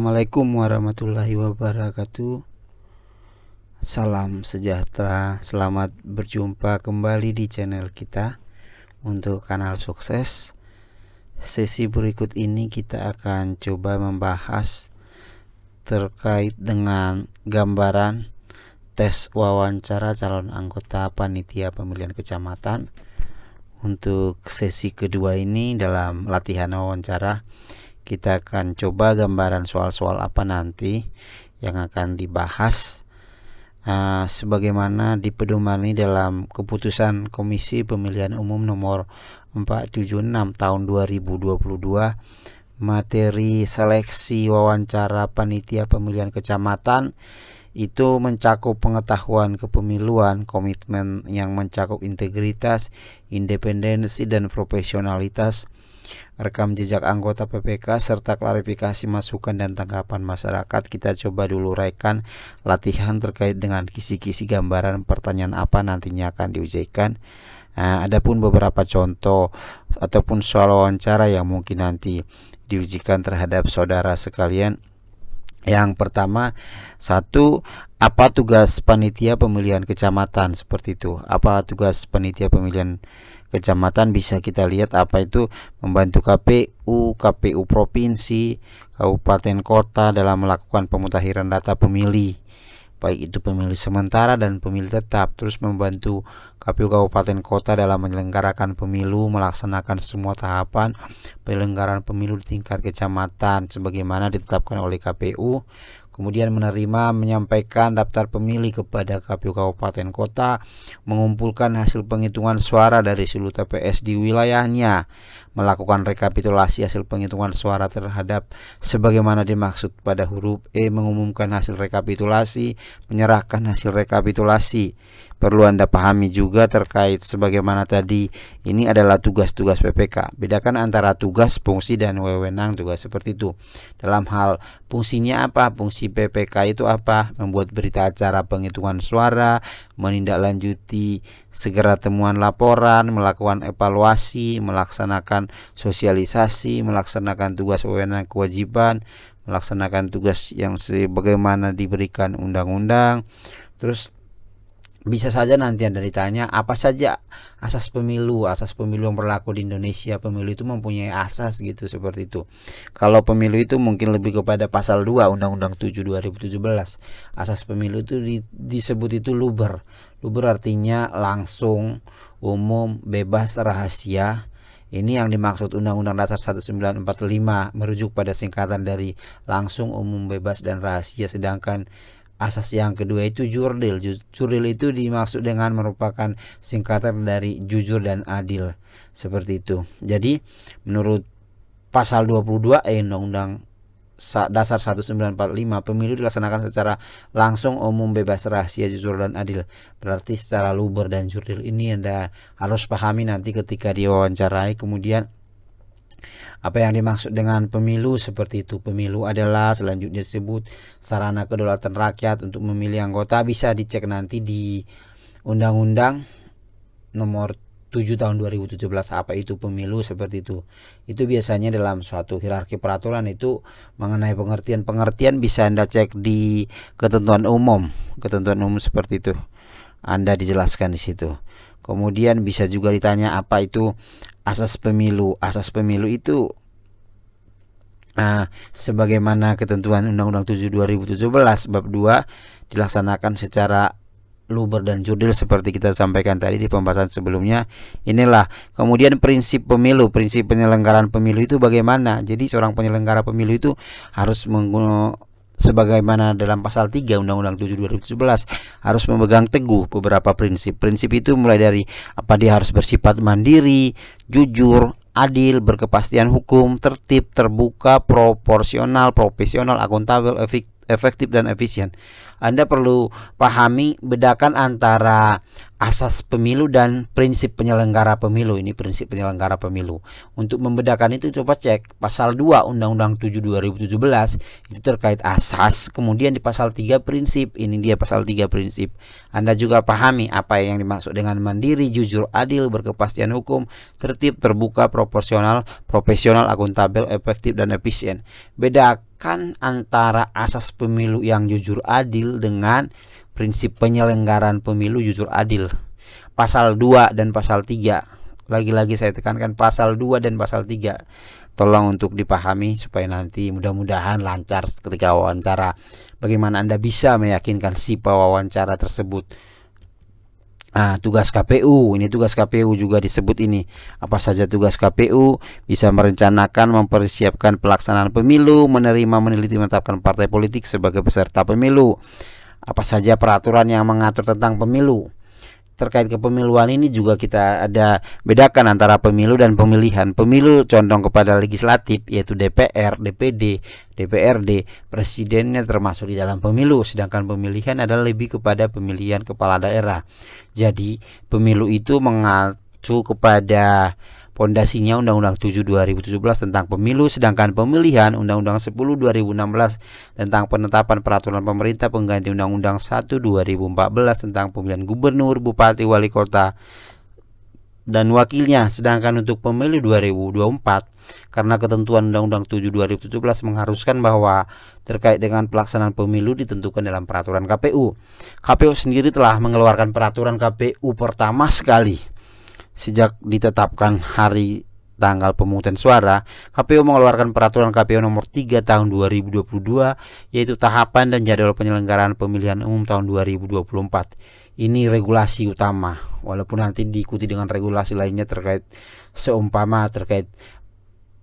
Assalamualaikum warahmatullahi wabarakatuh. Salam sejahtera, selamat berjumpa kembali di channel kita untuk kanal sukses. Sesi berikut ini kita akan coba membahas terkait dengan gambaran tes wawancara calon anggota panitia pemilihan kecamatan. Untuk sesi kedua ini dalam latihan wawancara kita akan coba gambaran soal-soal apa nanti yang akan dibahas sebagaimana dipedomani dalam keputusan Komisi Pemilihan Umum nomor 476 tahun 2022 materi seleksi wawancara panitia pemilihan kecamatan itu mencakup pengetahuan kepemiluan, komitmen yang mencakup integritas, independensi dan profesionalitas, rekam jejak anggota PPK serta klarifikasi masukan dan tanggapan masyarakat. Kita coba dulu uraikan latihan terkait dengan kisi-kisi gambaran pertanyaan apa nantinya akan diujikan. Adapun beberapa contoh ataupun soal wawancara yang mungkin nanti diujikan terhadap saudara sekalian. Yang pertama, apa tugas panitia pemilihan kecamatan? Seperti itu. Apa tugas panitia pemilihan kecamatan? Bisa kita lihat apa itu: membantu KPU provinsi, kabupaten, kota dalam melakukan pemutahiran data pemilih, baik itu pemilih sementara dan pemilih tetap. Terus membantu KPU kabupaten kota dalam menyelenggarakan pemilu, melaksanakan semua tahapan penyelenggaraan pemilu di tingkat kecamatan sebagaimana ditetapkan oleh KPU. Kemudian menerima, menyampaikan daftar pemilih kepada KPU kabupaten kota, mengumpulkan hasil penghitungan suara dari seluruh TPS di wilayahnya, melakukan rekapitulasi hasil penghitungan suara terhadap sebagaimana dimaksud pada huruf E, mengumumkan hasil rekapitulasi, menyerahkan hasil rekapitulasi. Perlu Anda pahami juga terkait sebagaimana tadi, ini adalah tugas-tugas PPK. Bedakan antara tugas, fungsi, dan wewenang tugas seperti itu. Dalam hal fungsinya apa? Fungsi PPK itu apa? Membuat berita acara penghitungan suara, menindaklanjuti segera temuan laporan, melakukan evaluasi, melaksanakan sosialisasi, melaksanakan tugas wewenang kewajiban, melaksanakan tugas yang sebagaimana diberikan undang-undang. Terus bisa saja nanti Anda ditanya apa saja asas pemilu yang berlaku di Indonesia. Pemilu itu mempunyai asas gitu, seperti itu. Kalau pemilu itu mungkin lebih kepada pasal 2 Undang-Undang 7 2017. Asas pemilu itu disebut itu luber. Luber artinya langsung, umum, bebas, rahasia. Ini yang dimaksud Undang-Undang Dasar 1945, merujuk pada singkatan dari langsung, umum, bebas, dan rahasia. Sedangkan asas yang kedua itu jurdil. Jurdil itu dimaksud dengan merupakan singkatan dari jujur dan adil, seperti itu. Jadi menurut pasal 22 Undang-Undang Dasar 1945, pemilu dilaksanakan secara langsung, umum, bebas, rahasia, jujur, dan adil. Berarti secara luber dan jurdil ini Anda harus pahami nanti ketika diwawancarai. Kemudian apa yang dimaksud dengan pemilu? Seperti itu. Pemilu adalah selanjutnya disebut sarana kedaulatan rakyat untuk memilih anggota. Bisa dicek nanti di Undang-Undang nomor 7 tahun 2017 apa itu pemilu, seperti itu. Itu biasanya dalam suatu hierarki peraturan itu mengenai pengertian bisa Anda cek di ketentuan umum seperti itu. Anda dijelaskan di situ. Kemudian bisa juga ditanya apa itu asas pemilu. Asas pemilu itu sebagaimana ketentuan Undang-Undang 7 2017 bab 2 dilaksanakan secara luber dan jurdil seperti kita sampaikan tadi di pembahasan sebelumnya. Inilah kemudian prinsip pemilu, prinsip penyelenggaraan pemilu itu bagaimana. Jadi seorang penyelenggara pemilu itu harus sebagaimana dalam pasal 3 Undang-Undang 7 2017 harus memegang teguh beberapa prinsip. Prinsip itu mulai dari apa, dia harus bersifat mandiri, jujur, adil, berkepastian hukum, tertib, terbuka, proporsional, profesional, akuntabel, efektif, dan efisien. Anda perlu pahami, bedakan antara asas pemilu dan prinsip penyelenggara pemilu. Ini prinsip penyelenggara pemilu. Untuk membedakan itu coba cek pasal 2 Undang-Undang 7 2017 itu terkait asas, kemudian di pasal 3 prinsip. Ini dia pasal 3 prinsip. Anda juga pahami apa yang dimaksud dengan mandiri, jujur, adil, berkepastian hukum, tertib, terbuka, proporsional, profesional, akuntabel, efektif, dan efisien. Bedakan antara asas pemilu yang jujur adil dengan prinsip penyelenggaraan pemilu jujur adil. Pasal 2 dan pasal 3. Lagi-lagi saya tekankan pasal 2 dan pasal 3. Tolong untuk dipahami supaya nanti mudah-mudahan lancar ketika wawancara. Bagaimana Anda bisa meyakinkan si pewawancara tersebut. Tugas KPU, ini tugas KPU juga disebut ini. Apa saja tugas KPU? Bisa merencanakan, mempersiapkan pelaksanaan pemilu, menerima, meneliti, menetapkan partai politik sebagai peserta pemilu. Apa saja peraturan yang mengatur tentang pemilu. Terkait kepemiluan ini juga kita ada bedakan antara pemilu dan pemilihan. Pemilu condong kepada legislatif, yaitu DPR, DPD, DPRD, presidennya termasuk di dalam pemilu. Sedangkan pemilihan adalah lebih kepada pemilihan kepala daerah. Jadi pemilu itu mengacu kepada pondasinya Undang-Undang 7 2017 tentang pemilu, sedangkan pemilihan Undang-Undang 10 2016 tentang penetapan peraturan pemerintah pengganti Undang-Undang 1 2014 tentang pemilihan gubernur, bupati, wali kota, dan wakilnya. Sedangkan untuk pemilu 2024, karena ketentuan Undang-Undang 7 2017 mengharuskan bahwa terkait dengan pelaksanaan pemilu ditentukan dalam peraturan KPU. KPU sendiri telah mengeluarkan peraturan KPU pertama sekali sejak ditetapkan hari tanggal pemungutan suara. KPU mengeluarkan peraturan KPU nomor 3 tahun 2022, yaitu tahapan dan jadwal penyelenggaraan pemilihan umum tahun 2024. Ini regulasi utama, walaupun nanti diikuti dengan regulasi lainnya terkait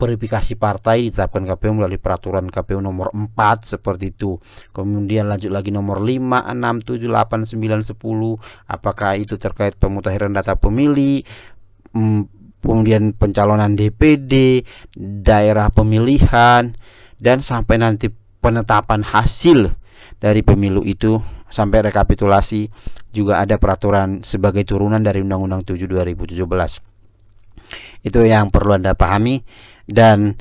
verifikasi partai ditetapkan KPU melalui peraturan KPU nomor 4 seperti itu. Kemudian lanjut lagi nomor 5, 6, 7, 8, 9, 10. Apakah itu terkait pemutahiran data pemilih, kemudian pencalonan DPD, daerah pemilihan, dan sampai nanti penetapan hasil dari pemilu itu sampai rekapitulasi. Juga ada peraturan sebagai turunan dari Undang-Undang 7 2017. Itu yang perlu Anda pahami. Dan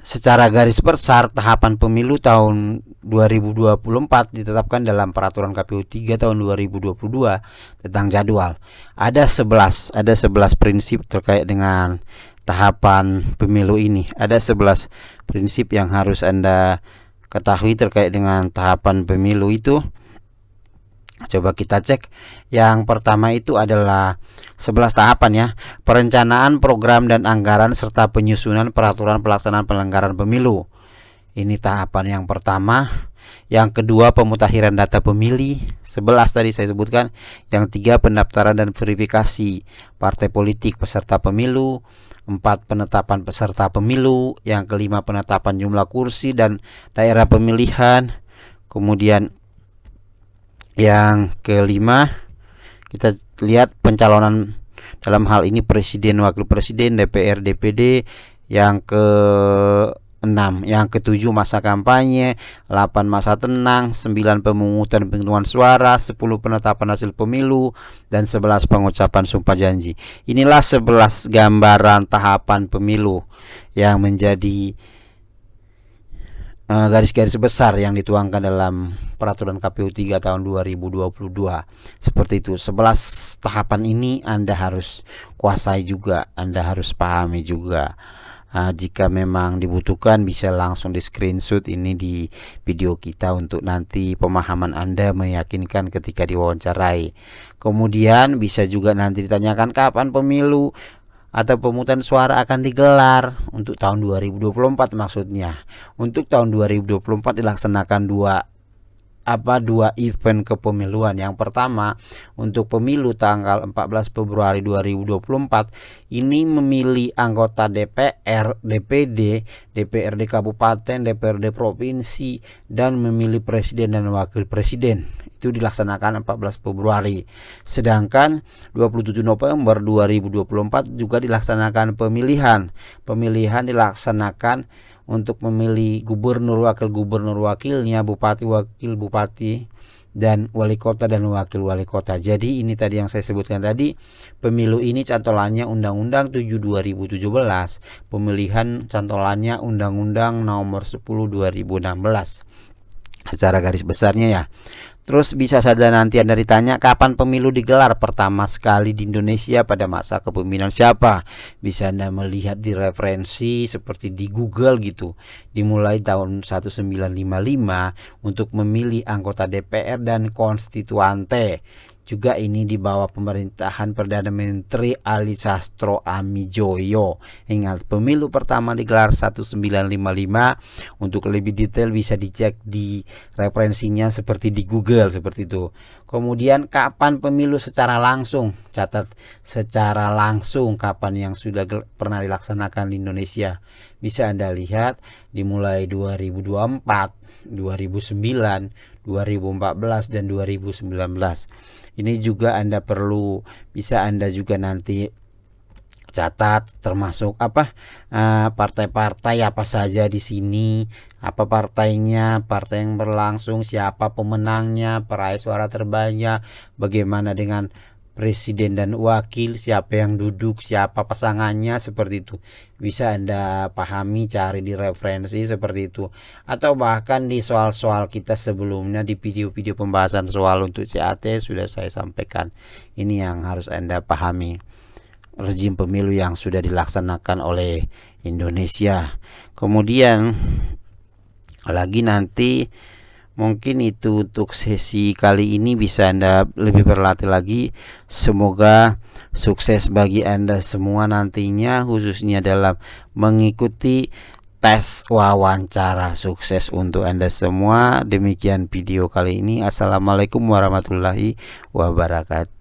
secara garis besar tahapan pemilu tahun 2024 ditetapkan dalam peraturan KPU 3 tahun 2022 tentang jadwal. Ada 11 prinsip terkait dengan tahapan pemilu ini. Ada 11 prinsip yang harus Anda ketahui terkait dengan tahapan pemilu itu. Coba kita cek. Yang pertama itu adalah 11 tahapan ya. Perencanaan, program dan anggaran serta penyusunan peraturan pelaksanaan penyelenggaraan pemilu. Ini tahapan yang pertama. Yang kedua, pemutakhiran data pemilih. 11 tadi saya sebutkan. Yang 3, pendaftaran dan verifikasi partai politik peserta pemilu. 4, penetapan peserta pemilu. Yang kelima, penetapan jumlah kursi dan daerah pemilihan. Kemudian yang kelima, kita lihat pencalonan dalam hal ini presiden, wakil presiden, DPR, DPD. Yang ke-6, yang ke-7 masa kampanye, 8 masa tenang, 9 pemungutan penghitungan suara, 10 penetapan hasil pemilu, dan 11 pengucapan sumpah janji. Inilah 11 gambaran tahapan pemilu yang menjadi garis-garis besar yang dituangkan dalam peraturan KPU 3 tahun 2022. Seperti itu. 11 tahapan ini Anda harus kuasai juga, Anda harus pahami juga. Jika memang dibutuhkan bisa langsung di screenshot ini di video kita untuk nanti pemahaman Anda meyakinkan ketika diwawancarai. Kemudian bisa juga nanti ditanyakan kapan pemilu atau pemungutan suara akan digelar untuk tahun 2024 maksudnya. Untuk tahun 2024 dilaksanakan dua event kepemiluan. Yang pertama, untuk pemilu tanggal 14 Februari 2024 ini memilih anggota DPR, DPD, DPRD kabupaten, DPRD provinsi, dan memilih presiden dan wakil presiden. Itu dilaksanakan 14 Februari. Sedangkan 27 November 2024 juga dilaksanakan pemilihan. Pemilihan dilaksanakan untuk memilih gubernur, wakil gubernur, wakilnya, bupati, wakil bupati, dan wali kota dan wakil wali kota. Jadi ini tadi yang saya sebutkan tadi, pemilu ini cantolannya Undang-Undang 7 2017, pemilihan cantolannya Undang-Undang nomor 10 2016. Secara garis besarnya ya. Terus bisa saja nanti Anda ditanya kapan pemilu digelar pertama sekali di Indonesia, pada masa kepemimpinan siapa. Bisa Anda melihat di referensi seperti di Google gitu. Dimulai tahun 1955 untuk memilih anggota DPR dan konstituante. Juga ini di bawah pemerintahan Perdana Menteri Ali Sastro Amijoyo. Ingat, pemilu pertama digelar 1955. Untuk lebih detail bisa dicek di referensinya seperti di Google seperti itu. Kemudian kapan pemilu secara langsung? Catat secara langsung kapan yang sudah pernah dilaksanakan di Indonesia. Bisa Anda lihat dimulai 2024, 2009, 2014 dan 2019. Ini juga Anda perlu, bisa Anda juga nanti catat termasuk partai-partai apa saja di sini, apa partainya, partai yang berlangsung, siapa pemenangnya, peraih suara terbanyak, bagaimana dengan presiden dan wakil, siapa yang duduk, siapa pasangannya, seperti itu. Bisa Anda pahami, cari di referensi seperti itu. Atau bahkan di soal-soal kita sebelumnya, di video-video pembahasan soal untuk CAT sudah saya sampaikan. Ini yang harus Anda pahami, rezim pemilu yang sudah dilaksanakan oleh Indonesia. Kemudian lagi nanti mungkin itu untuk sesi kali ini, bisa Anda lebih berlatih lagi. Semoga sukses bagi Anda semua nantinya, khususnya dalam mengikuti tes wawancara. Sukses untuk Anda semua. Demikian video kali ini. Assalamualaikum warahmatullahi wabarakatuh.